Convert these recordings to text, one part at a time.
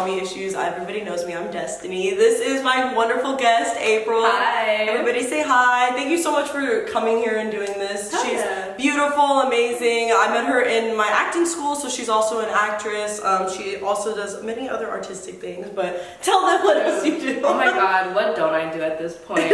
mommy issues. Everybody knows me. I'm Destiny. This is my wonderful guest, April. Hi. Everybody say hi. Thank you so much for coming here and doing this. Hell She's yeah. beautiful, amazing. I met her in my acting school, so she's also an actress. She also does many other artistic things, but tell them what else you do. Oh my god, what don't I do at this point?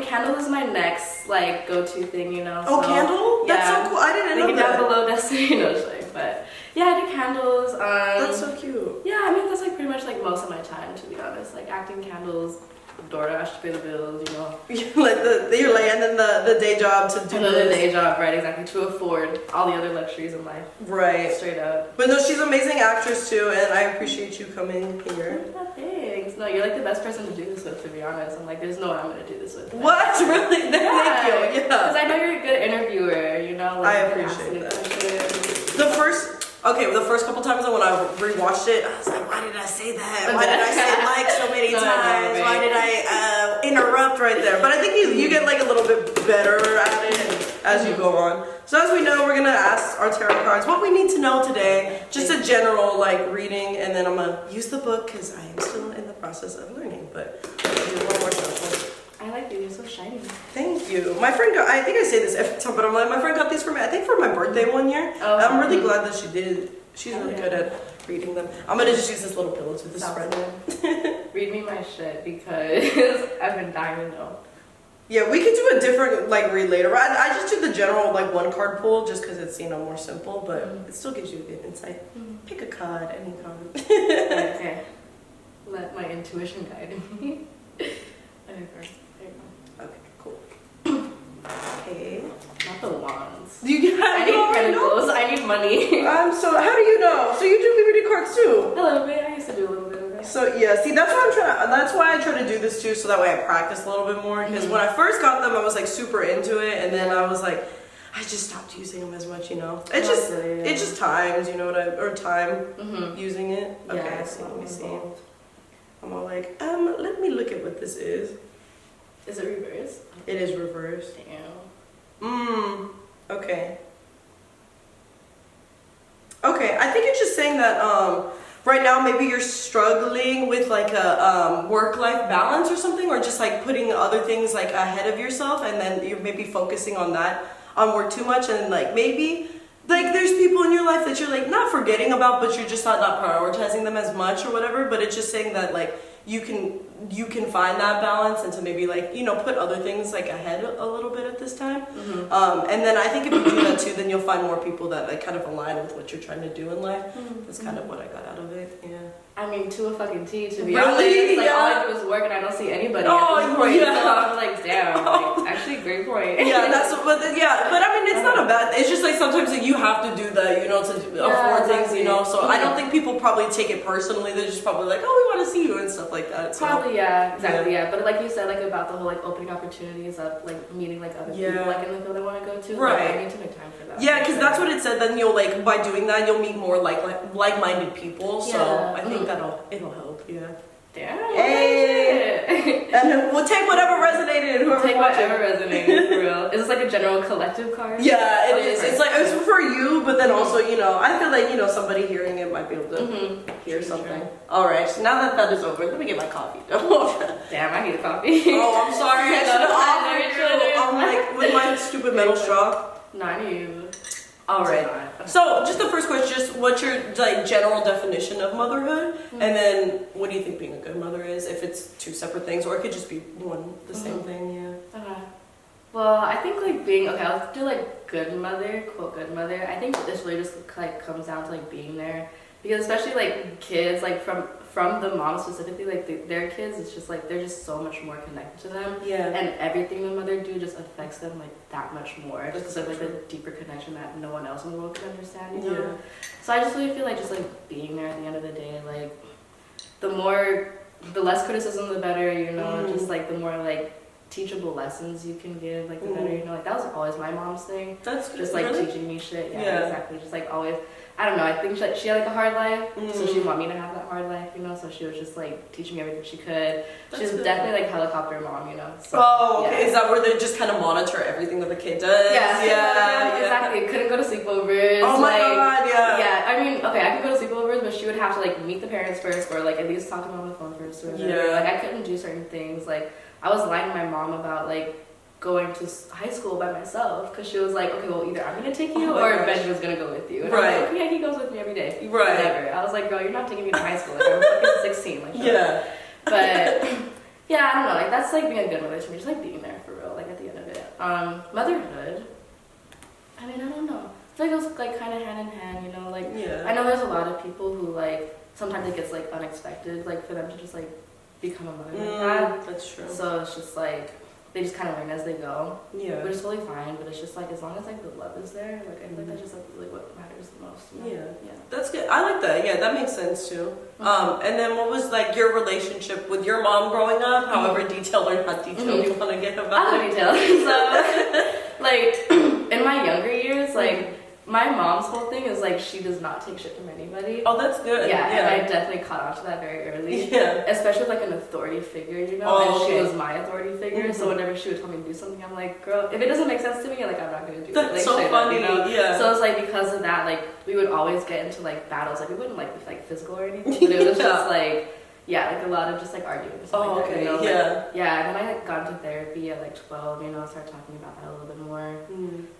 Candle is my next go-to thing, you know. Oh, so, candle? Yeah. That's so cool. I didn't know Link it that. down below, Destiny. No, just like, but yeah, I do candles. That's so cute. Yeah, that's pretty much most of my time, to be honest. Acting, candles, DoorDash to pay the bills, you know. And then the day job to do Another day job, right? Exactly, to afford all the other luxuries in life. Right. Straight up. But no, she's an amazing actress too, and I appreciate you coming here. Oh, thanks. No, you're the best person to do this with, to be honest. I'm there's no one I'm gonna do this with. What? Really? Thank you. Yeah. Because I know you're a good interviewer, you know. I appreciate that. The first couple times when I rewatched it, I was like, why did I say that? Why did I say so many times? Why did I interrupt right there? But I think you get a little bit better at it as you go on. So as we know, we're gonna ask our tarot cards what we need to know today. Just a general reading, and then I'm gonna use the book because I am still in the process of learning. But I'll do one more shuffle. I like you. You're so shiny. Thank you. My friend got, I think I say this every time, but my friend got these for me, I think for my birthday one year. Oh, I'm really glad that she did. She's really good at reading them. I'm going to just use this little pillow to this friend. Read me my shit because I've been dying to know. Yeah, we could do a different read later. I just do the general one card pull just because it's more simple, but it still gives you a good insight. Pick a card, any card. Okay. Let my intuition guide me. Okay, first. Okay, cool. Okay. Not the wands. I need pentacles. I need money. So how do you know? So you do reading cards too? A little bit. I used to do a little bit of that. So yeah, see that's why I try to do this too, so that way I practice a little bit more. Because when I first got them, I was super into it, and then I was I just stopped using them as much, you know. It just times, you know time using it. Okay, Yeah, let me see. I'm all let me look at what this is. Is it reversed? It is reversed. Damn. Okay. Okay, I think it's just saying that right now maybe you're struggling with a work-life balance or something, or just putting other things ahead of yourself, and then you're maybe focusing on work too much, and maybe there's people in your life that you're not forgetting about, but you're just not prioritizing them as much or whatever. But it's just saying that you can find that balance, and to maybe put other things ahead a little bit at this time. And then I think if you do that too, then you'll find more people that kind of align with what you're trying to do in life. That's kind of what I got out of it. Yeah. I mean, to a fucking T, to be Really? honest. Yeah. All I do is work and I don't see anybody Oh, at this point. yeah. So I'm damn. Actually, great point. Yeah, but I mean, it's not a bad. It's just sometimes you have to do that, you know, to afford things, you know. So I don't think people probably take it personally. They're just probably oh, we want to see you and stuff like that. So. Probably, yeah, exactly, yeah. But like you said, about the whole opening opportunities of meeting other people in the field I want to go to. Right. I need to make time for that. Yeah, because that's what it said. Then you'll by doing that, you'll meet more like-minded people. So I think it'll help. Yeah. Damn. Hey. And we'll take whatever resonated. Whatever resonated, for real. Is this a general collective card? Yeah, it is. It's it's for you, but then also, I feel somebody hearing it might be able to hear something. True. All right, so now that is over, let me get my coffee. Damn, I need a coffee. Oh, I'm sorry. I should have offered you. I'm with my stupid metal straw. Not you. All right. So, just the first question, just what's your general definition of motherhood, and then what do you think being a good mother is? If it's two separate things, or it could just be the same thing. Yeah. Okay. Well, I think being I'll do good mother, quote good mother. I think this really just comes down to being there, because especially kids from the mom specifically, their kids, it's just they're just so much more connected to them. Yeah. And everything the mother do just affects them that much more, just because of the deeper connection that no one else in the world can understand. You know? Yeah. So I just really feel just being there at the end of the day, the less criticism, the better. You know, just the more teachable lessons you can give, the better. You know, that was always my mom's thing. That's just really? Teaching me shit. Yeah, exactly. Just always. I don't know, I think she had a hard life, so she didn't want me to have that hard life, you know, so she was just teaching me everything she could. She was definitely helicopter mom, you know. So, oh, okay. Yeah. Is that where they just kind of monitor everything that the kid does? Yeah, exactly. Couldn't go to sleepovers. Oh my god, yeah. Yeah, I mean, okay, I could go to sleepovers, but she would have to like meet the parents first, or like at least talk to them on the phone first, or whatever. Yeah. Like I couldn't do certain things. Like I was lying to my mom about like going to high school by myself because she was like, okay, well either I'm gonna take you or Benjamin's gonna go with you. And Right. I was like, yeah, he goes with me every day. Right. Whatever. I was like, girl, you're not taking me to high school. Like I'm fucking 16. Like Yeah. But yeah, I don't know. Like that's like being a good mother to me. Just like being there for real. Like at the end of it. Motherhood. I mean, I don't know. I feel like it was like kind of hand in hand. You know, like Yeah. I know there's a lot of people who like sometimes it gets like unexpected, like for them to just like become a mother like that. That's true. So it's just like they just kind of learn as they go, Yeah. which is totally fine. But it's just like as long as like the love is there, like I feel like that's just like really what matters the most. You know? Yeah. That's good. I like that. Yeah, that makes sense too. And then what was like your relationship with your mom growing up? However detailed or not detailed you want to get about I'll it. detail. So, like in my younger years, like my mom's whole thing is like she does not take shit from anybody. Oh, that's good. Yeah, and I definitely caught on to that very early. Yeah. Especially with like an authority figure, you know? Oh, and okay. she was my authority figure, so whenever she would tell me to do something, I'm like, girl, if it doesn't make sense to me, like I'm not gonna do it. That's Like, so straight up, funny. you know? Yeah. So it's like because of that, like we would always get into like battles. Like we wouldn't like be like physical or anything, but it was just like like a lot of just like arguing and stuff like that. You know? Like, yeah, and then I had gone to therapy at like 12, you know, started talking about that a little bit more.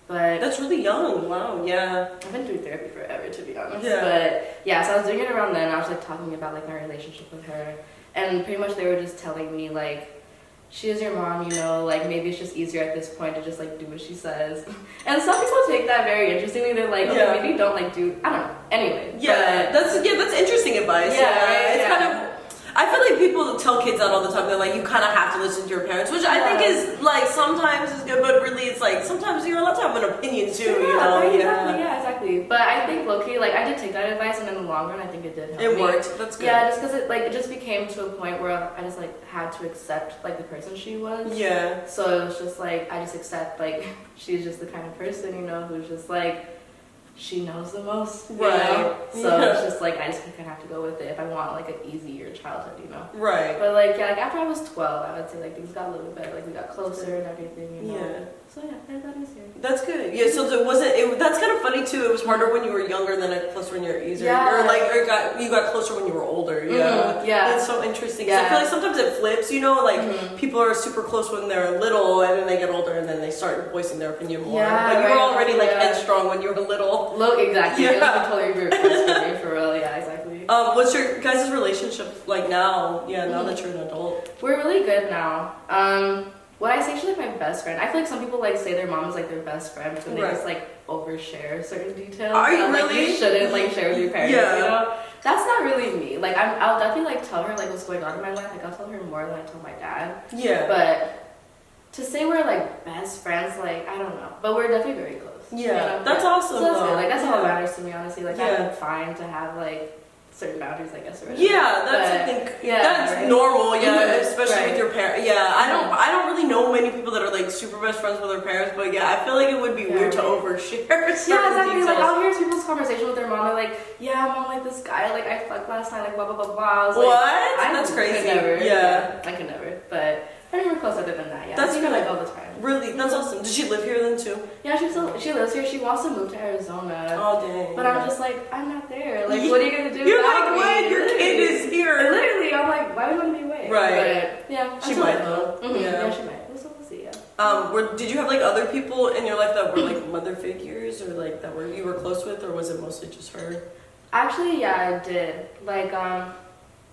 But that's really young. Wow. Yeah. I've been doing therapy forever, to be honest. Yeah. But yeah, so I was doing it around then. I was like talking about like my relationship with her, and pretty much they were just telling me like, she is your mom, you know, like maybe it's just easier at this point to just like do what she says. And some people take that very interestingly. They're like, okay, maybe don't like do, I don't know. Anyway. Yeah, that's interesting advice. It's kind of. I feel like people tell kids that all the time. They're like, you kind of have to listen to your parents, which I think is like sometimes is good, but really it's like sometimes you're allowed to have an opinion too. You know? Exactly. But I think low-key, like I did take that advice, and in the long run, I think it did help me. It worked. That's good. Yeah, just because it just became to a point where I just like had to accept like the person she was. Yeah. So it was just like I just accept like she's just the kind of person, you know, who's just like she knows the most, you know? So it's just like I just kind of have to go with it if I want like an easier childhood, you know. Right. But like like after I was 12, I would say like things got a little bit better, like we got closer and everything, you know. Yeah. So yeah, that is here. That's good. Yeah. So it wasn't. That's kind of funny too. It was harder when you were younger than closer when you were easier. Yeah. Or you got closer when you were older. Yeah. Yeah. That's so interesting. 'Cause I feel like sometimes it flips. You know, like people are super close when they're little, and then they get older, and then they start voicing their opinion more. Yeah, but you were right. already like headstrong when you were little. Look, exactly. Yeah. It was totally reversed for me, for real. Yeah, exactly. What's your guys' relationship like now? Yeah, now that you're an adult. We're really good now. What I say, she's like my best friend. I feel like some people like say their mom is like their best friend, so they just like overshare certain details. Are you like, really? you shouldn't like share with your parents. Yeah. You know, that's not really me. Like I'll definitely like tell her like what's going on in my life. Like I'll tell her more than I tell my dad. Yeah. But to say we're like best friends, like I don't know. But we're definitely very close. Yeah, you know? that's awesome. So that's though. good. Like that's all that matters to me, honestly. Like Yeah. I'm fine to have like certain boundaries, I guess. Or Yeah, that's but, I think that's that's normal. Yeah, especially Right. with your parents. Yeah, I don't really know many people that are like super best friends with their parents, but yeah, I feel like it would be weird to overshare. Yeah, exactly. Details. Like I'll hear people's conversation with their mom. They're like, "Yeah, mom, like this guy, like I fucked last night, like blah blah blah blah." I was like, What? I That's crazy. Could never. Yeah. I could never. But I think we're close other than that. Yeah, That's I see her good. like all the time. Really, that's awesome. Does she live here then too? Yeah, she lives here. She wants to move to Arizona. Oh dang. But I'm just like, I'm not there. Like, what are you gonna do? You're without like, what? me? Your kid is here. Literally, I'm like, why would I be away? Right. But yeah, She might though. Yeah, she might. We'll see. Yeah. Did you have like other people in your life that were like mother figures or like that you were close with, or was it mostly just her? Actually, yeah, I did. Like,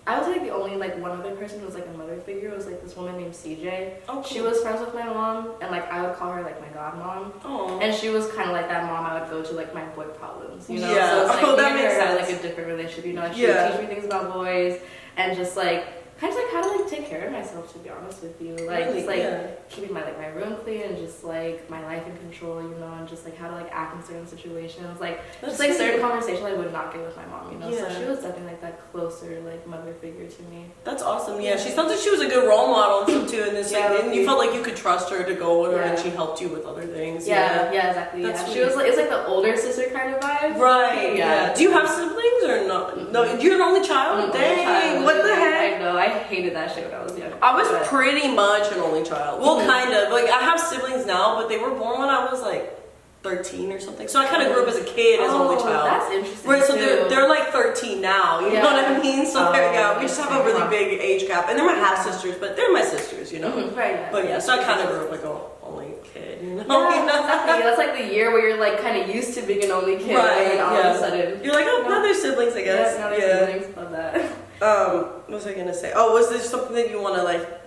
I was like the only like one other person who was like a mother figure was like this woman named CJ. Oh, cool. She was friends with my mom, and like I would call her like my godmom. Oh. And she was kind of like that mom I would go to like my boy problems, you know. Yeah. So it's like that me and makes her had sense. like a different relationship, you know. Like she would teach me things about boys and just like kind of like how to like take care of myself, to be honest with you. Like Really? just like Yeah. keeping my room clean and just like my life in control, you know, and just like how to like act in certain situations, like That's just like sweet. certain conversations I would not get with my mom, you know. So Yeah. she was definitely like that closer like mother figure to me. That's awesome. Yeah, she sounds like she was a good role model and stuff too. And this, Yeah, and you felt like you could trust her to go with her, and Yeah. she helped you with other things. Yeah, exactly. That's Yeah. sweet. She was like it's like the older sister kind of vibe. Right. Yeah. Do you have siblings or no? No, you're an only child. I'm an only Dang. child, What the literally. heck? I know. I hated that shit when I was young. I was But- pretty much an only child. Well, kind of. Like I have siblings now, but they were born when I was like 13 or something. So I kind of grew up as a kid, as only child. That's interesting. Right, so too. they're like 13 now, you know what I mean? So we just have a really big age gap. And they're my half sisters, but they're my sisters, you know? Right, yeah. But yeah, so I kind of grew up like an only kid, you know? Yeah, exactly. That's like the year where you're like kind of used to being an only kid. Right, and all of a sudden. You're like, oh, now they're siblings, I guess. Yeah, now they're siblings, love that. What was I gonna say? Oh, was there something that you want to like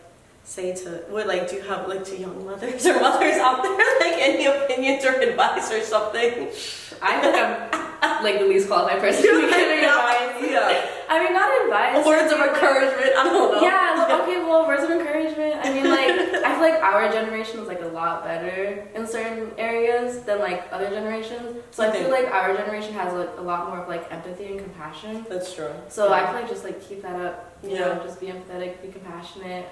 say to, what, like, do you have like to young mothers or mothers out there, like any opinions or advice or something? I think I'm like the least qualified person to be giving advice. Yeah. I mean, not advice. Words of encouragement. I don't know. Yeah. Okay. Well, words of encouragement. I mean, like I feel like our generation was like a lot better in certain areas than like other generations. So I feel like our generation has like a lot more of like empathy and compassion. That's true. So I feel like just like keep that up. You know, Yeah. just be empathetic, be compassionate.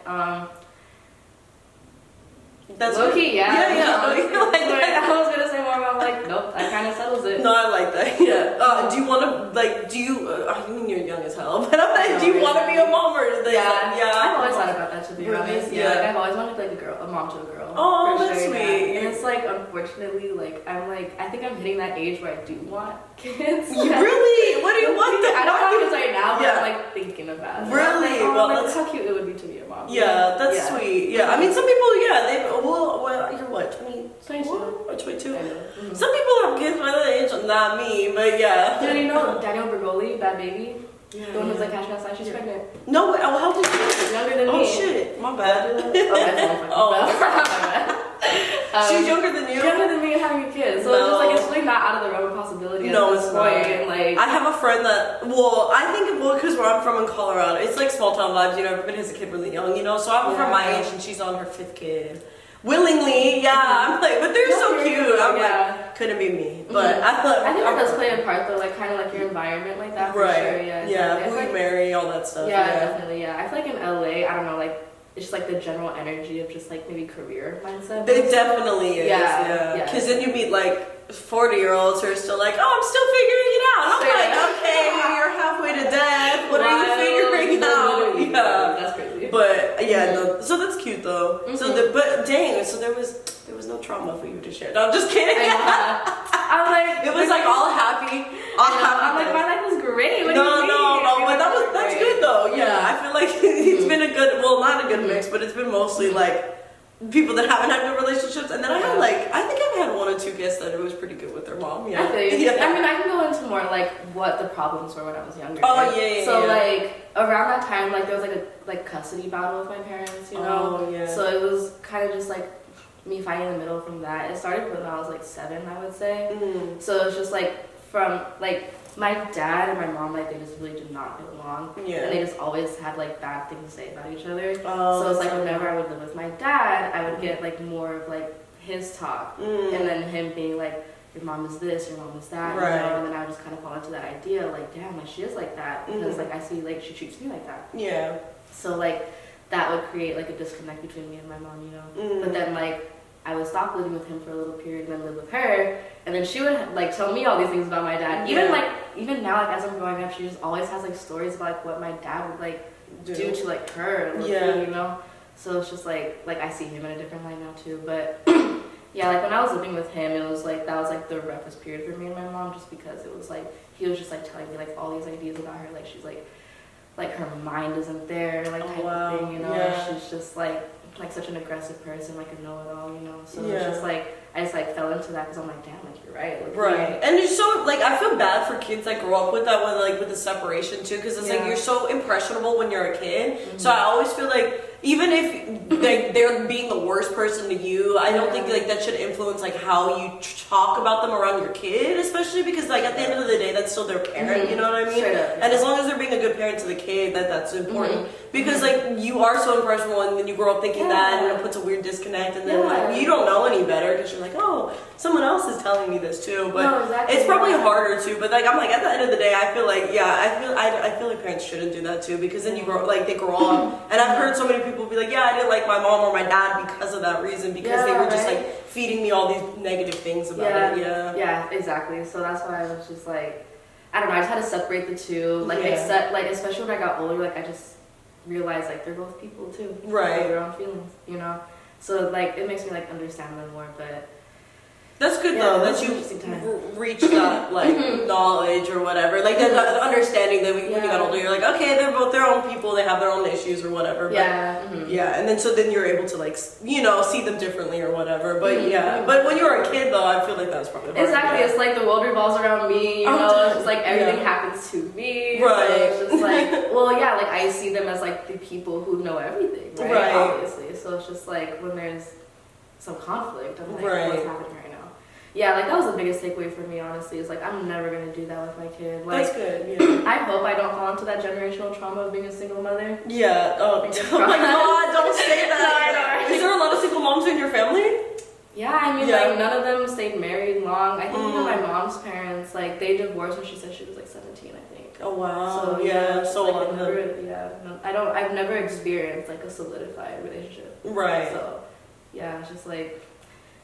That's low-key, yeah. Yeah. Like, I was gonna say more about like, nope, that kind of settles it. No, I like that. Yeah. Do you want to like? Do you? I mean, you're young as hell, but I'm like, do you want to be a mom or? Like, yeah. I've always thought about that, to be honest. Yeah. Like I've always wanted like a mom to a girl. Oh, for that's sure, sweet. Yeah. And it's like, unfortunately, like I think I'm hitting that age where I do want kids. You really? What do you want? I don't want kids right now, but Yeah. I'm like thinking about it. Really? Like, Well, like, that's how cute it would be to be a mom. Yeah, that's sweet. Yeah, I mean, some people, they you're what, 22 or 22? Mm-hmm. Some people have kids by that age, not me, but yeah. Yeah, you know Danielle Bergoli, Bad Baby? Yeah, the one who's like cashing outside, she's pregnant. No, how old is she? Younger than me. Oh shit, my bad. She's younger than you? Younger than me and having a kid. So it's just like, it's really not out of the realm of possibility at this point. And like, I have a friend that, I think, because where I'm from in Colorado, it's like small town vibes, everybody has a kid really young, so I have a friend my age and she's on her 5th kid. Willingly, I'm like, but they're so cute. I'm like, couldn't be me. But I think that does play a part though, like kind of like your environment like that, for sure. Yeah, who you marry, all that stuff. Yeah, definitely, I feel like in LA, I don't know, like, it's just like the general energy of just like maybe career mindset. It definitely is. Yeah. Because then you meet like 40-year-olds who are still like, oh, I'm still figuring it out. And I'm like, okay, you're halfway to death. What are you figuring out? Yeah, that's crazy. But no, so that's cute though. So but dang, so there was no trauma for you to share. No, I'm just kidding. I'm like, it was like all happy. I'm like, my life was great. What do you mean? No, but that's good though. Yeah, I feel like it's been a good, not a good mix, but it's been mostly like people that haven't had good relationships, and then I had I think I've had 1 or 2 guests that it was pretty good with their mom. Yeah. I mean, I can go into more like what the problems were when I was younger. Oh yeah. So like around that time, like there was like a custody battle with my parents, Oh yeah. So it was kind of just like me fighting in the middle from that. It started when I was like 7, I would say. So it was just like from like my dad and my mom, like they just really did not get along. Yeah. And they just always had like bad things to say about each other. Oh, so it's like whenever I would live with my dad, I would get like more of like his talk, and then him being like, your mom is this, your mom is that, right. And then I would just kind of fall into that idea, like, damn, like she is like that, because like I see like she treats me like that. Yeah. So like that would create like a disconnect between me and my mom, But then like I would stop living with him for a little period and then live with her, and then she would like tell me all these things about my dad. Even now, like as I'm growing up, she just always has like stories about like what my dad would like do to like her, So it's just like I see him in a different light now too. But yeah, like when I was living with him, it was like that was like the roughest period for me and my mom, just because it was like he was just like telling me like all these ideas about her, like she's like her mind isn't there, like type of thing, And she's just like such an aggressive person, like a know-it-all, So it's just like I just like fell into that because I'm like, damn, like you're right, like, right. And you're so like I feel bad for kids that grow up with that with the separation too, because it's like you're so impressionable when you're a kid. So I always feel like even if like they're being the worst person to you, I don't think like that should influence like how you talk about them around your kid, especially because like at the end of the day that's still their parent, you know what I mean? Straight up, And as long as they're being a good parent to the kid, that's important. Because like you are so impressionable, and then you grow up thinking that, and it puts a weird disconnect, and then like you don't know any better because you're like, oh, someone else is telling me this too. But it's probably harder too. But like I'm like at the end of the day, I feel like I feel like parents shouldn't do that too, because then you grow they grow up, and I've heard so many people be like, I didn't like my mom or my dad because of that reason, because they were just like feeding me all these negative things about it. Yeah, exactly. So that's why I was just like, I don't know, I just had to separate the two, except like especially when I got older, like I just realized like they're both people too, right? They have their own feelings, So like it makes me like understand them more, but That's good Yeah, though that that's an you interesting time. reach that like knowledge or whatever, like that understanding that when you got older, you're like, okay, they're both their own people, they have their own issues or whatever. But, yeah, and then so then you're able to like see them differently or whatever. But but when you were a kid though, I feel like that's probably hard. Exactly. It's like the world revolves around me. You know, it's just like everything happens to me. Right. So it's just like, well, yeah, like I see them as like the people who know everything, right? Obviously. So it's just like when there's some conflict, I'm like, what's happening right now? Yeah, like that was the biggest takeaway for me, honestly. Is like I'm never gonna do that with my kid. Like, that's good. Yeah. I hope I don't fall into that generational trauma of being a single mother. Yeah. Oh my God! Don't say that. No, I know. Is there a lot of single moms in your family? Yeah, I mean, like none of them stayed married long. I think even my mom's parents, like they divorced when she said she was like 17, I think. Oh wow. So yeah. So like, long. I've never experienced like a solidified relationship. Right. So yeah, it's just like.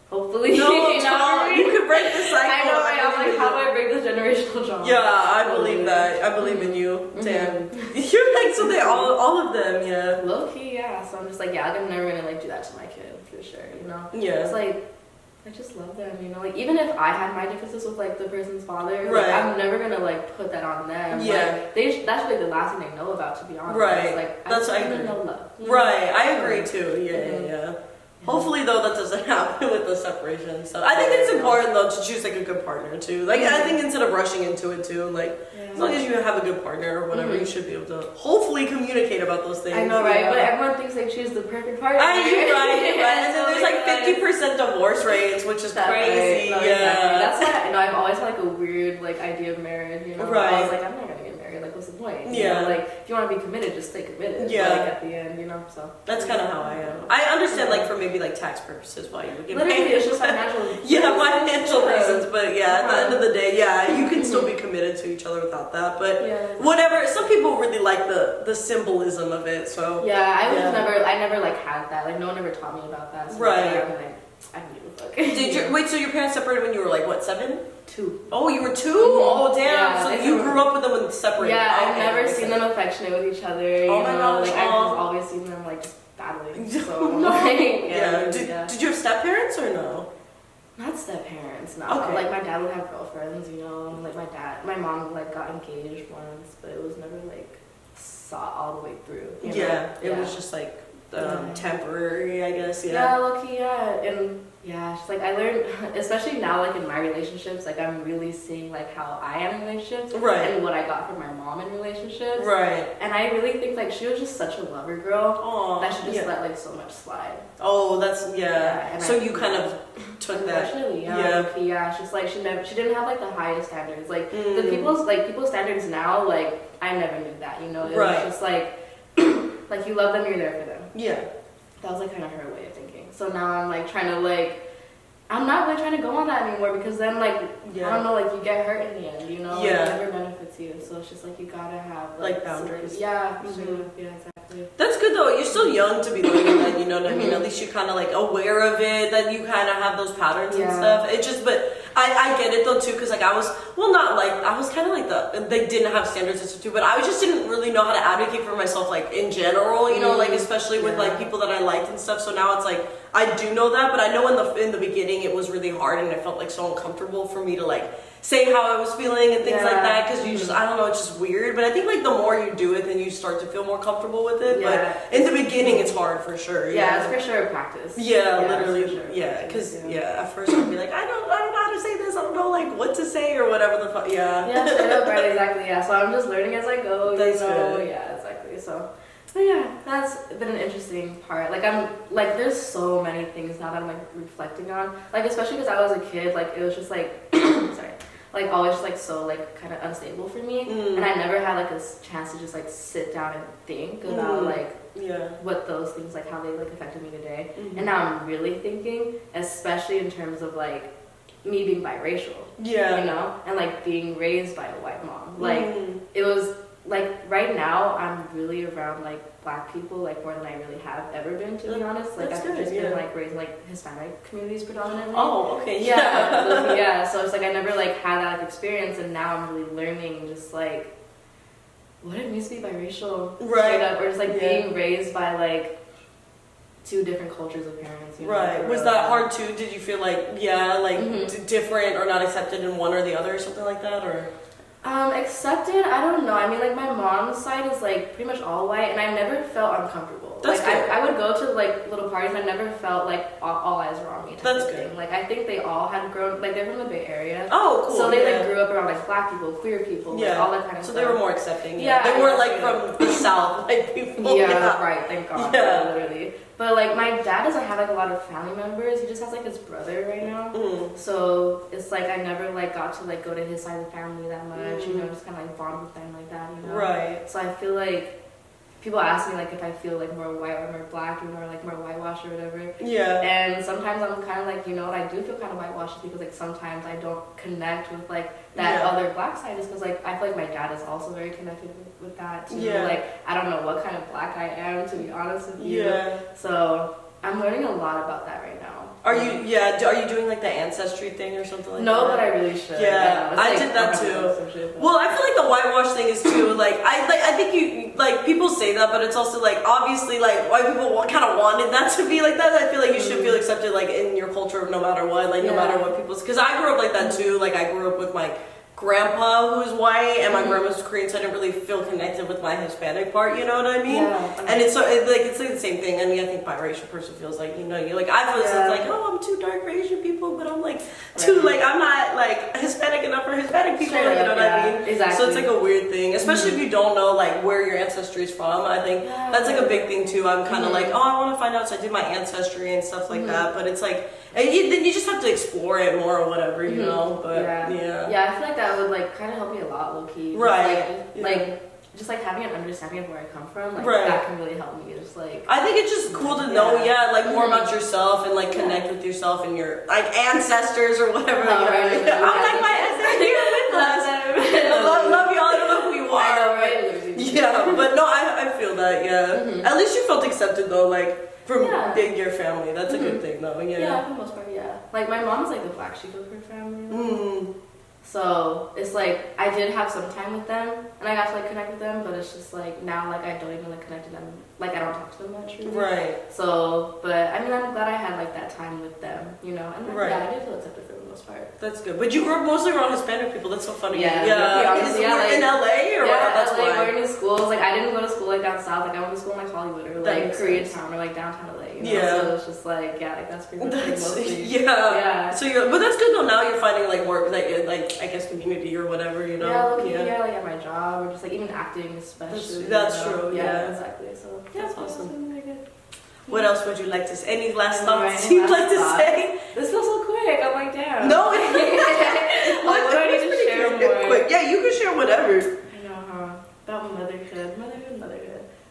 Hopefully, no, you could break the cycle. I know, right? I'm like, how do I break this generational trauma? Yeah, I believe that. I believe in you. Damn. You're like, so they all of them, yeah. Low key, yeah. So I'm just like, yeah, I'm never gonna like do that to my kid for sure, you know? Yeah. It's like, I just love them, you know? Like, even if I had my differences with like the person's father, right. like, I'm never gonna like put that on them. Yeah. Like, that's like the last thing they know about, to be honest. Right. Like, that's I don't know love. Right. I agree too. Yeah. Hopefully, though, that doesn't happen with the separation. So I think it's important though to choose like a good partner too. Like I think instead of rushing into it too, like as long as you have a good partner or whatever, you should be able to hopefully communicate about those things. I know, right? But everyone thinks they choose the perfect partner. You're right. And then there's like 50% divorce rates, which is crazy. No, exactly. That's why I've always had like a weird like idea of marriage. You know, right. I was like, I'm not gonna get married. Like, what's the point? You know, like if you want to be committed, just stay committed. Yeah. Like at the end, you know. So that's kind of how I am. I understand like for maybe like tax purposes why you would get literally married. it's just financial. Financial reasons. But at the end of the day, you can still be committed to each other without that. But whatever. Some people really like the symbolism of it. So I never like had that. Like no one ever taught me about that. So right. I'm like, I can give a fuck. Did you wait? So your parents separated when you were like what, 7? 2. Oh, you were 2? Oh, damn. Yeah, so you grew up with them when separated. Yeah, I've never seen them affectionate with each other. You my know? gosh. Like I've just always seen them like just battling. So no. like, Did you have step parents or no? Not step parents, no. Okay. Like my dad would have girlfriends, you know. Like my mom like got engaged once, but it was never like sought all the way through. You know? It was just like temporary, I guess. Yeah, lucky, and just like I learned, especially now, like in my relationships, like I'm really seeing like how I am in relationships, right, and what I got from my mom in relationships, right. And I really think like she was just such a lover girl. Aww, that she just let like so much slide. Oh, that's and so you kind of took that. It's just like she didn't have like the highest standards. Like the people's standards now, like I never knew that. You know, it was just like like you love them, you're there for them. Yeah. That was like kind of her way of thinking. So now I'm like trying to like, I'm not really trying to go on that anymore because then like, I don't know, like you get hurt in the end, you know? Yeah. It never benefits you. So it's just like you gotta have like boundaries. Yeah, yeah, exactly. That's good though. You're still young to be learning that, you know what I mean? At least you're kind of like aware of it, that you kind of have those patterns and stuff. It just, but I get it though too, because like I was kind of like they didn't have standards and stuff too, but I just didn't really know how to advocate for myself like in general, you know, like especially with like people that I liked and stuff. So now it's like I do know that, but I know in the beginning it was really hard and it felt like so uncomfortable for me to like say how I was feeling and things like that, because you just, I don't know, it's just weird. But I think like the more you do it, then you start to feel more comfortable with it. But in the beginning it's hard for sure. Yeah, it's for sure a practice. Literally, because at first I'd be like, I don't know how to say this, I don't know like what to say or whatever the fuck. Straight up, right, exactly. So I'm just learning as I go. That's you know? good. Yeah, exactly. So that's been an interesting part. Like I'm like there's so many things now that I'm like reflecting on, like especially because I was a kid, like it was just like sorry, like always just like so like kind of unstable for me, and I never had like a chance to just like sit down and think about like what those things, like how they like affected me today. And now I'm really thinking, especially in terms of like me being biracial, you know, and like being raised by a white mom. Like it was like right now I'm really around like black people like more than I really have ever been, to be honest. Like I've just been like raised in like Hispanic communities predominantly. Oh, okay. So it's like I never like had that like, experience, and now I'm really learning just like what it means to be biracial, straight up, or just like being raised by like two different cultures of parents. You know, Right. Was that hard too? Did you feel like, different or not accepted in one or the other or something like that, or? Accepted, I don't know. I mean, like, my mom's side is, like, pretty much all white, and I never felt uncomfortable. That's like, good. I would go to, like, little parties, and I never felt like all eyes were on me type That's of good. thing. Like, I think they all had grown, like, they're from the Bay Area. Oh, cool. So they, like, grew up around, like, black people, queer people, like, all that kind of so stuff. they were more accepting. Yeah, They weren't, like, yeah. from the South, like, people. Yeah, right, thank God. Yeah. Literally. But, like, my dad doesn't have, like, a lot of family members. He just has, like, his brother right now. So it's, like, I never, like, got to, like, go to his side of the family that much, you know, just kind of, like, bond with them like that, you know? Right. So I feel like people ask me, like, if I feel, like, more white or more black, you know, or, like, more whitewashed or whatever. Yeah. And sometimes I'm kind of, like, you know what, I do feel kind of whitewashed because, like, sometimes I don't connect with, like, that other black side just because, like, I feel like my dad is also very connected with that, too. Yeah. Like, I don't know what kind of black I am, to be honest with you. Yeah. So I'm learning a lot about that right now. Are you doing like the ancestry thing or something like that? No, but I really should. Yeah, I like, did that too. Well, I feel like the whitewash thing is too, I think you, like, people say that, but it's also, like, obviously, like, white people kind of wanted that to be like that. I feel like you should feel accepted, like, in your culture no matter what, like, no matter what people's, because I grew up like that too. Like, I grew up with my grandpa who's white and my grandma's Korean, so I didn't really feel connected with my Hispanic part, you know what I mean? Yeah. And it's like the same thing. I mean, I think biracial person feels like, you know, you like, I feel it's like, oh, I'm too dark for Asian people, but I'm like too, like, I'm not like Hispanic enough for Hispanic people, you know what I mean? Exactly. So it's like a weird thing, especially if you don't know like where your ancestry is from. I think that's like a big thing too. I'm kind of like, oh, I want to find out, so I did my ancestry and stuff like that, but it's like, and then you just have to explore it more or whatever, you know, but yeah, I feel like that would like kind of help me a lot, low key. Right. Like just like having an understanding of where I come from, like Right. that can really help me. Just like I think it's just cool to know, like more about yourself and like connect with yourself and your like ancestors or whatever. Oh, right. I'm like my ancestors here with us. love y'all. I don't know who you are. I know, right? Yeah, but no, I feel that. Yeah, at least you felt accepted though, like from your family. That's a good thing though. Yeah, for the most part, yeah. Like my mom's like the black sheep of her family. So it's like I did have some time with them and I got to like connect with them, but it's just like now like I don't even like connect with them. Like I don't talk to them much. Really. Right. So, but I mean I'm glad I had like that time with them, you know. And like, yeah, I did feel accepted for the most part. That's good. But you grew up mostly around Hispanic people. That's so funny. Yeah. Honestly, like, in LA or what? That's LA, why. going to schools. Like I didn't go to school like down south. Like I went to school in like Hollywood or like Koreatown or like downtown LA. You know? So it's just like like that's pretty much like, mostly. Yeah. So but that's good though. Now you're finding like work like I guess community or whatever, you know. Yeah, like at my job or just like even acting especially. That's true. Yeah, exactly. So that's awesome. Really good. What else would you like to say? Any last thoughts you'd like to say? This feels so quick. I'm like, damn. No, what do I need to share more? Quick. Yeah, you can share whatever. I know, huh? About motherhood.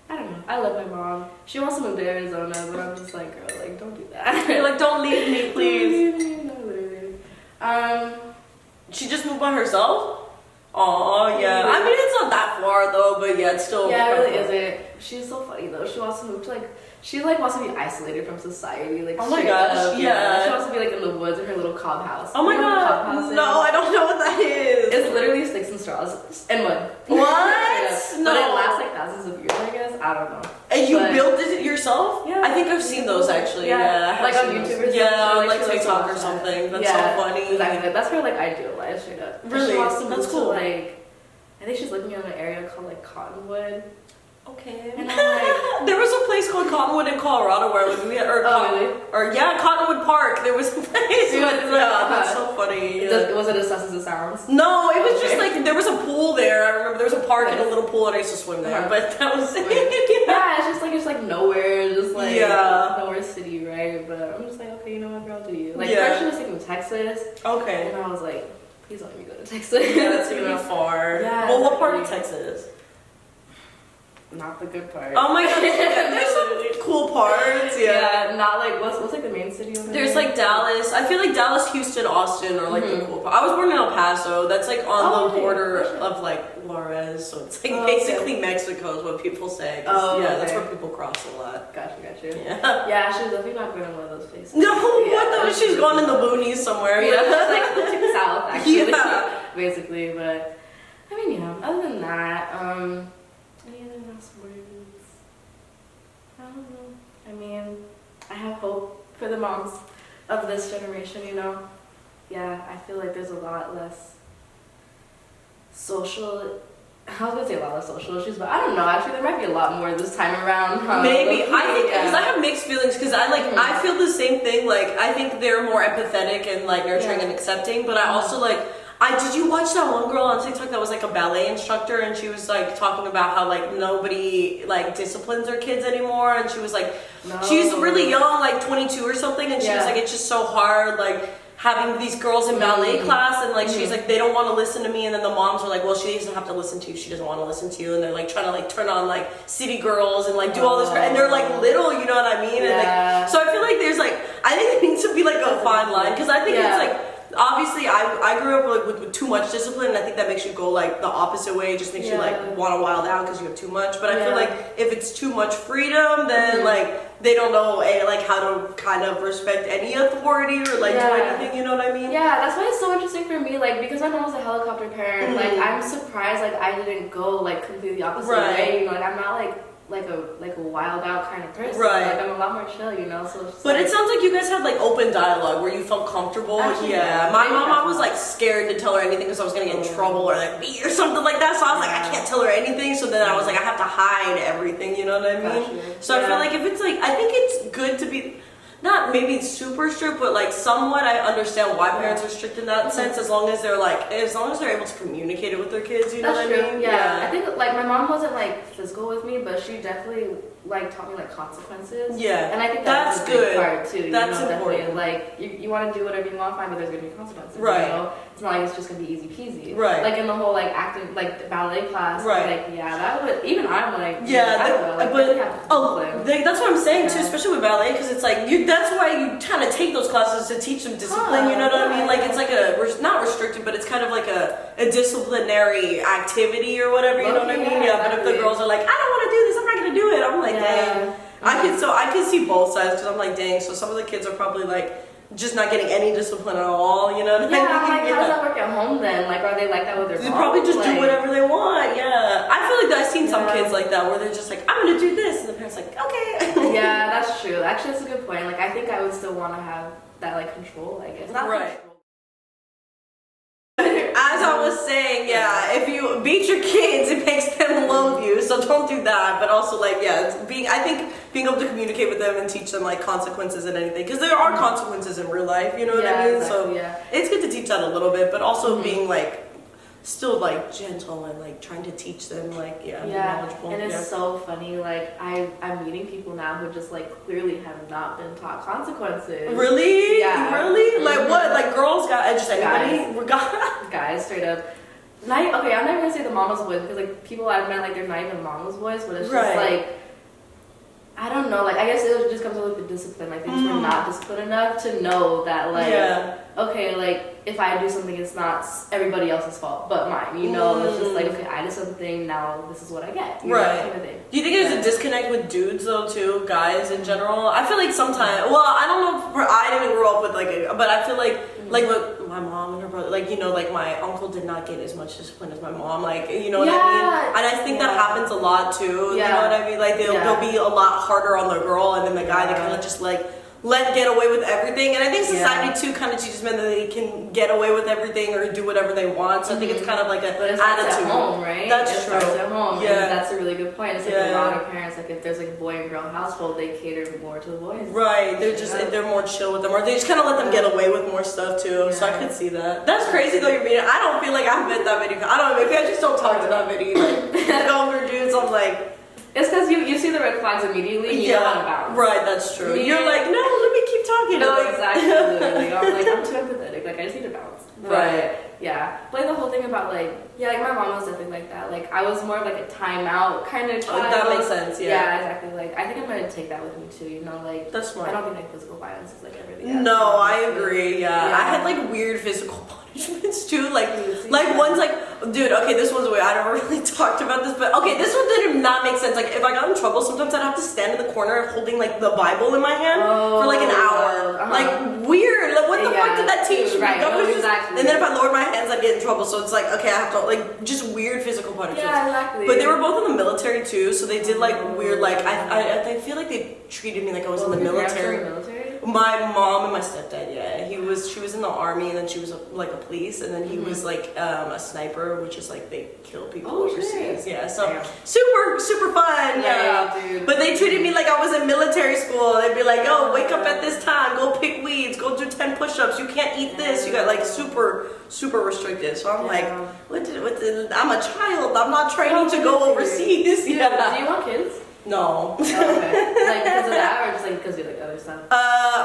I don't know. I love my mom. She wants to move to Arizona, but I'm just like, girl, like, don't do that. You're like, don't leave me, please. Don't leave me. No, literally. She just moved by herself? Oh yeah. I mean, it's not that far though, but yeah, it's still. Yeah, it really isn't. She's so funny though. She wants to move to like. She like wants to be isolated from society. Like, oh my gosh, yeah. She wants to be like in the woods in her little cob house. Oh my god. No, I don't know what that is. It's literally sticks and straws and mud. What? No. But it lasts like thousands of years, I guess. I don't know. And you built it yourself? Yeah. I think I've seen those actually. Yeah. Like on YouTube or something. Yeah, like TikTok or something. That's so funny. Exactly. That's her like ideal life straight up. Really? She wants to That's move cool. to like, I think she's looking at an area called like Cottonwood. Okay. And I'm like, there was a place called Cottonwood in Colorado where we had, Cottonwood Park. There was a place. That's so funny. Yeah. Was it as sus as it sounds? No, it was just like there was a pool there. I remember there was a park and a little pool, and I used to swim there. But that was it. Yeah, it's like nowhere, just like nowhere city, right? But I'm just like, okay, you know what, girl, do you? Like first she was thinking Texas. Okay. And I was like, please don't let me go to Texas. Yeah, that's gonna be far. Yeah. Well, what part of Texas? Not the good part. Oh my god, there's some cool parts. Yeah, not like what's like the main city over there's like Dallas. I feel like Dallas, Houston, Austin are like the cool part. I was born in El Paso. That's like on the border of like Juarez, so it's like basically Mexico is what people say. That's where people cross a lot. Gotcha. Yeah, she was definitely not going to one of those places. No, what the? She's gone in the boonies somewhere. Yeah, like to south actually. Basically, but I mean, other than that, any other last words? I don't know. I mean, I have hope for the moms of this generation, you know. Yeah, I feel like there's a lot less social. I was gonna say a lot of social issues, but I don't know. Actually, there might be a lot more this time around. Maybe I think because I have mixed feelings because I feel the same thing. Like I think they're more empathetic and like nurturing and accepting, but I also like. Did you watch that one girl on TikTok that was like a ballet instructor and she was like talking about how like nobody like disciplines their kids anymore, and she was like she's really young, like 22 or something, and she was like it's just so hard like having these girls in ballet class, and like she's like they don't want to listen to me, and then the moms are like, well, she doesn't have to listen to you, she doesn't want to listen to you, and they're like trying to like turn on like City Girls and like do all this and they're like little, you know what I mean? And like so I feel like there's like I think it needs to be like a fine line because I think it's like obviously I grew up like with too much discipline, and I think that makes you go like the opposite way. It just makes you like want to wild out because you have too much. But I feel like if it's too much freedom, then like they don't know like how to kind of respect any authority or like do anything, you know what I mean? Yeah, that's why it's so interesting for me, like because my mom was a helicopter parent, like I'm surprised like I didn't go like completely opposite way, you know, like I'm not like a wild out kind of person. Like I'm a lot more chill, you know. So it's but it sounds like you guys had like open dialogue where you felt comfortable. Actually, my mom, I was like scared to tell her anything because I was gonna get in trouble or like beat or something like that. So I was like, I can't tell her anything. So then I was like, I have to hide everything. You know what I mean? So I feel like if it's like, I think it's good to be. Not maybe super strict, but like somewhat I understand why parents are strict in that sense, as long as they're able to communicate it with their kids, you know what I mean? Yeah. I think like my mom wasn't like physical with me, but she definitely like taught me like consequences. Yeah. And I think that's a big part too. That's important. Like you want to do whatever you want, fine, but there's gonna be consequences. Right. You know? It's not like it's just gonna be easy peasy. Right. Like in the whole like acting like ballet class. Right. Like that would even I'm like I don't know. Like, but that's what I'm saying too, especially with ballet, because it's like that's why you kind of take those classes to teach them discipline. You know what I mean? Like it's like not restricted, but it's kind of like a disciplinary activity or whatever. You know what I mean? Yeah. But if the girls are like, I don't want to do this, I'm not gonna do it. I'm like, dang. I can see both sides because I'm like, dang. So some of the kids are probably like just not getting any discipline at all, you know what I mean? Yeah, I'm like, how does that work at home then? Like, are they like that with their They probably just do whatever they want, I feel like I've seen some kids like that where they're just like, I'm gonna do this, and the parents like, okay. Yeah, that's true. Actually, that's a good point. Like, I think I would still want to have that, like, control, I guess. Not control. As I was saying, if you beat your kids, it makes them loathe you, so don't do that. But also, like, I think being able to communicate with them and teach them, like, consequences and anything, because there are consequences in real life, you know what I mean? Exactly, so it's good to teach that a little bit, but also being, like, still, like, gentle and, like, trying to teach them, like, knowledgeable. And it's so funny, like, I'm meeting people now who just, like, clearly have not been taught consequences. Really? Yeah. Really? Like, what? Like, girls, guys, just anybody? Guys, straight up. I'm not even gonna say the mama's voice, because, like, people I've met, like, they're not even mama's voice, but it's just, like, I don't know, like, I guess it just comes with the discipline. Like, they just were not disciplined enough to know that, like, okay, like, if I do something, it's not everybody else's fault but mine, you know? It's just like, okay, I did something, now this is what I get. You know, kind of thing. Do you think there's a disconnect with dudes, though, too? Guys in general? I feel like sometimes, well, I don't know if I didn't grow up with, like, but I feel like, like, with my mom and her brother, like, you know, like, my uncle did not get as much discipline as my mom, like, you know what I mean? And I think that happens a lot, too, you know what I mean? Like, they'll be a lot harder on the girl, and then the guy, they kind of just, like, get away with everything. And I think society too kind of teaches men that they can get away with everything or do whatever they want. So I think it's kind of like an attitude. At home, right? That's true. It starts at home. Yeah, and that's a really good point. It's like a lot of parents, like if there's like a boy and girl household, they cater more to the boys. Right. They're more chill with them, or they just kind of let them get away with more stuff too. So I could see that. That's crazy though. You're meeting. I don't feel like I've met that many. I don't know. Maybe I just don't talk to that many like older dudes. I'm like. It's because you see the red flags immediately and you don't want to bounce. Right, that's true. You're like, no, let me keep talking. No, exactly. Literally. I'm like, I'm too empathetic. Like, I just need to bounce. Right. Yeah. But like, the whole thing about like my mom was definitely like that. Like, I was more of like a timeout kind of child. That makes sense, Yeah, exactly. Like, I think I'm going to take that with me too, you know? Like, that's smart. I don't think like physical violence is like everything else. No, I agree, I had like weird physical punishments too. Like ones like, Dude, okay, this one's weird. I never really talked about this, but okay, this one did not make sense. Like, if I got in trouble, sometimes I'd have to stand in the corner holding like the Bible in my hand for like an hour. Like, weird. Like, what the fuck did that teach me? Right, That was just, exactly. and then if I lowered my hands, I'd get in trouble. So it's like, okay, I have to like just weird physical punishments. Yeah, exactly. But they were both in the military too, so they did like weird. Like, I feel like they treated me like I was in the military. My mom and my stepdad, yeah. She was in the army, and then she was like a police, and then he was like a sniper, which is like they kill people overseas. Shit. Yeah, so super fun. Yeah, dude. But they treated me like I was in military school. They'd be like, "Oh, wake up at this time, go pick weeds, go do 10 push-ups. You can't eat this." You got like super restricted. So I'm like, I'm a child. I'm not training to go overseas. Do you want kids? No. Oh, okay. Like because of that, or just like because of like other stuff?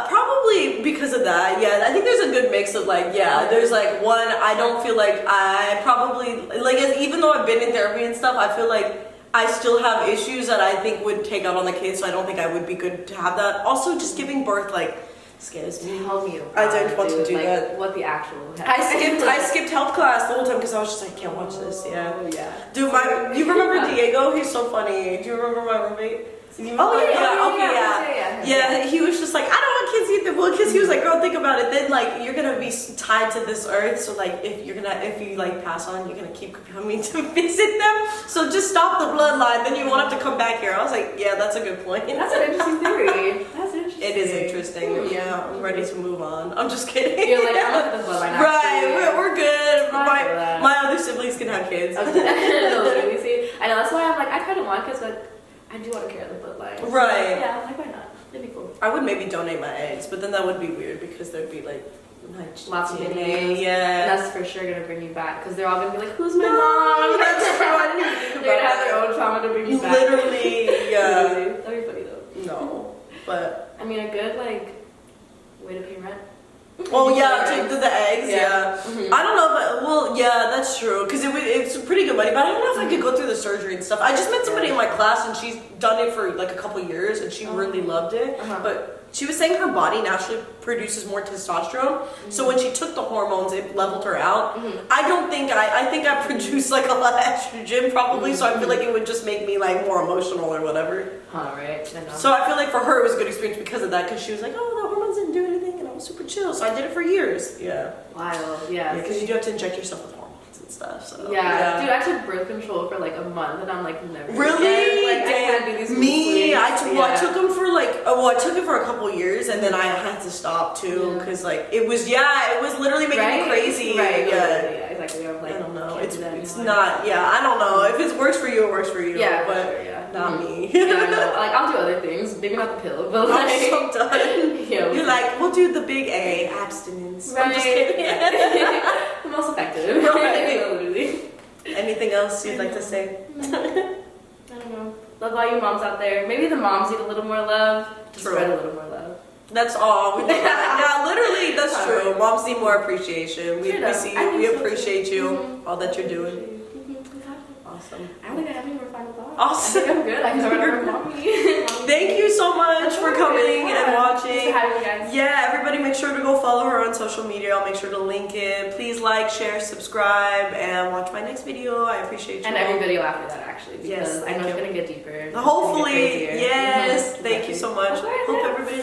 Probably because of that. Yeah, I think there's a good mix of like, there's like one. I don't feel like I probably like, even though I've been in therapy and stuff, I feel like I still have issues that I think would take out on the kids. So I don't think I would be good to have that. Also, just giving birth like scares me. Tell me about I don't want to do like, that. What the actual? I skipped health class the whole time because I was just like, I can't watch this. Yeah. Oh, yeah. Dude, you remember Diego? He's so funny. Do you remember my roommate? Yeah, he was just like, I don't want kids either. Well, because he was like, girl, think about it. Then like you're gonna be tied to this earth. So like if you like pass on, you're gonna keep coming to visit them. So just stop the bloodline. Then you won't have to come back here. I was like, yeah, that's a good point. That's an interesting theory. That's interesting. It is interesting. Yeah, I'm ready to move on. I'm just kidding. You're like, I'm not the bloodline. Right, we're good. My My other siblings can have kids. Literally, see, I know that's why I'm like, I kind of want kids, but I do want to carry the bloodline. Right. Yeah, I'm like, why not? It'd be cool. I would maybe donate my eggs, but then that would be weird because there'd be like lots of DNA. videos. Yeah. And that's for sure gonna bring you back because they're all gonna be like, who's my mom? That's true. I didn't even think They're about gonna have that. their own trauma to bring you back. Literally, yeah. That'd be funny though. No, but I mean, a good like way to pay rent. oh yeah, to do the eggs. Yeah. Mm-hmm. I don't know, but well, yeah, that's true because it's pretty good money. But I don't know if I could go through the surgery and stuff. I just met somebody in my class and she's done it for like a couple years and she really loved it. But she was saying her body naturally produces more testosterone, so when she took the hormones, it leveled her out. I don't think I think I produce like a lot of estrogen probably, so I feel like it would just make me like more emotional or whatever. Right. So I feel like for her it was a good experience because of that, because she was like, oh, the hormones didn't do anything, and I was super chill. So I did it for years. Yeah. Wild. Yeah. Because you do have to inject yourself with hormones and stuff. So yeah. Dude, I took birth control for like a month, and I'm like, never. Really? Again. Like, I can't do these Me, I took them for like, I took it for a couple years, and then I had to stop too, because like it was literally making me crazy. Right. Yeah. Exactly. I'm like, I don't know. It's not. Yeah, I don't know. If it works for you, it works for you. Yeah, but for sure, yeah. not me. Yeah, no, like I'll do other things, maybe not the pill, but like I'm so done. Yeah, You're like, we'll do the big A, abstinence. Right. I'm just kidding. The most effective. Right. Literally. Anything else you'd like to say? I don't know. Love all you moms out there. Maybe the moms need a little more love. Just True. spread a little more love. That's all. We yeah, literally, that's true. Moms need more appreciation. We see you. We appreciate you. All that you're doing. Awesome. I don't think I have any more final thoughts. Awesome. I think I'm good. I can start over mommy. Thank you so much for coming and watching. Thanks for having me, guys. Yeah, everybody make sure to go follow her on social media. I'll make sure to link it. Please like, share, subscribe, and watch my next video. I appreciate you. And every video after that, actually, because yes, I know it's going to get deeper. Hopefully. It's gonna get crazier. Yes. Thank you so much. Hope everybody